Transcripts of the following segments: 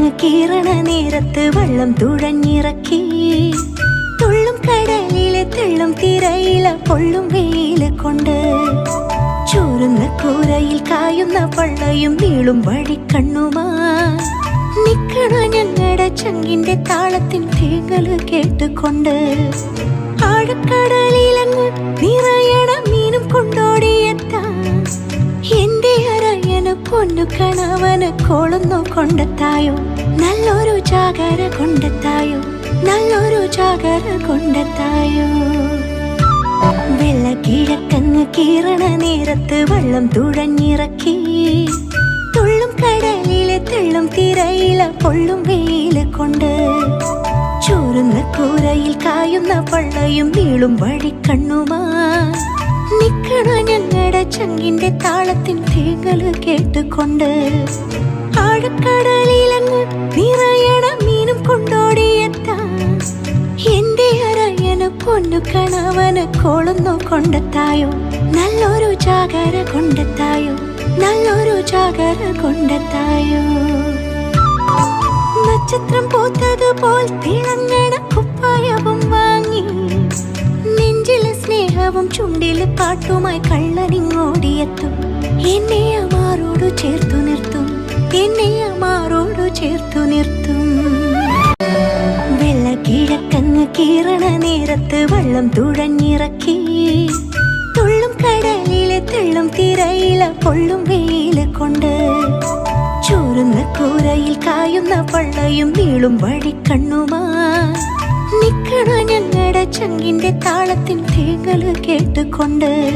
കിഴക്കങ്ങ് കീറണ നേരത്ത് വെള്ളം തുഴഞ്ഞിറക്കി. തുള്ളും കടലിലെ തെള്ളും തിരയില പൊള്ളും വെയില് കൊണ്ട്. ചോരുന്ന കൂരയിൽ കായുന്ന പള്ളയും നീളും വഴിക്കണ്ണുമാ. നിക്കണ ഞങ്ങളുടെ ചങ്കിന്റെ താളത്തിൻ തേങ്ങല് കേട്ടുകൊണ്ട്. ആഴക്കടലിലങ്ങ് നിറയണ മീനും കൊണ്ടോടിയെത്താം. എന്റെ അരയന് പൊന്നു കണവന് കോളുന്നു കൊണ്ടെത്തായോ. നല്ലൊരു ജാഗര കൊണ്ടെത്തായോ. നല്ലൊരു ജാഗര കൊണ്ടെത്തായോ. വെള്ള കിഴക്കങ്ങ് കീറണ നേരത്ത് വെള്ളം തുഴഞ്ഞിറക്കി. തുള്ളും കടലിലെ തെള്ളും തിരയില പൊള്ളും വെയില് കൊണ്ട്. ചോരുന്ന കൂരയിൽ കായുന്ന പള്ളയും നീളും വഴിക്കണ്ണുമാ. നിക്കണ ഞങ്ങളുടെ ചങ്കിന്റെ താളത്തിൻ തേങ്ങല് കേട്ടുകൊണ്ട്. ആഴക്കടലിലങ്ങ് നിറയണ മീനും കൊണ്ടോടിയെത്താം. എന്റെ അരയന് പൊന്നു കണവന് കോളുന്നു കൊണ്ടെത്തായോ. നല്ലൊരു ജാഗര കൊണ്ടെത്തായോ. നല്ലൊരു ജാഗര കൊണ്ടെത്തായോ. നക്ഷത്രം പൂത്തതുപോൽ തിളങ്ങണ കുപ്പായവും വാങ്ങി. നെഞ്ചില് സ്നേഹവും ചുണ്ടില് പാട്ടുമായി കള്ളനിങ്ങോടിയെത്തും. എന്നെ അമാരോടു ചേർത്തു നിർത്തും. എന്നെ അമാരോടു ചേർത്തു നിർത്തും. വെള്ള കിഴക്കങ്ങ് കീറണ നേരത്ത് വെള്ളം തുഴഞ്ഞിറക്കി. തുള്ളും കടലിലെ തെള്ളും തിരയില പൊള്ളും വെയില് കൊണ്ട്. ചോരുന്ന കൂരയിൽ കായുന്ന പള്ളയും നീളും വഴിക്കണ്ണുമാ. നിക്കണ ഞങ്ങളുടെ ചങ്കിന്റെ താളത്തിൻ തേങ്ങല് കേട്ടുകൊണ്ട്.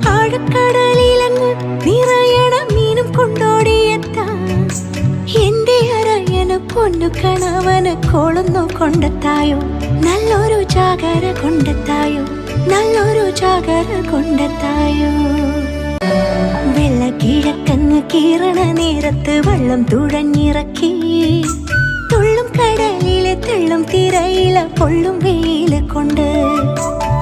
ആഴക്കടലിലങ്ങ് നിറയണ മീനും കൊണ്ടോടിയെത്താം. എന്റെ അരയന് പൊന്നു കണവന് കോളുന്നു കൊണ്ടെത്തായോ. നല്ലൊരു ജാഗര കൊണ്ടെത്തായോ. നല്ലൊരു ജാഗര കൊണ്ടെത്തായോ. വെള്ള കിഴക്കങ്ങ് കീറണ നേരത്ത് വെള്ളം തുഴഞ്ഞിറക്കി.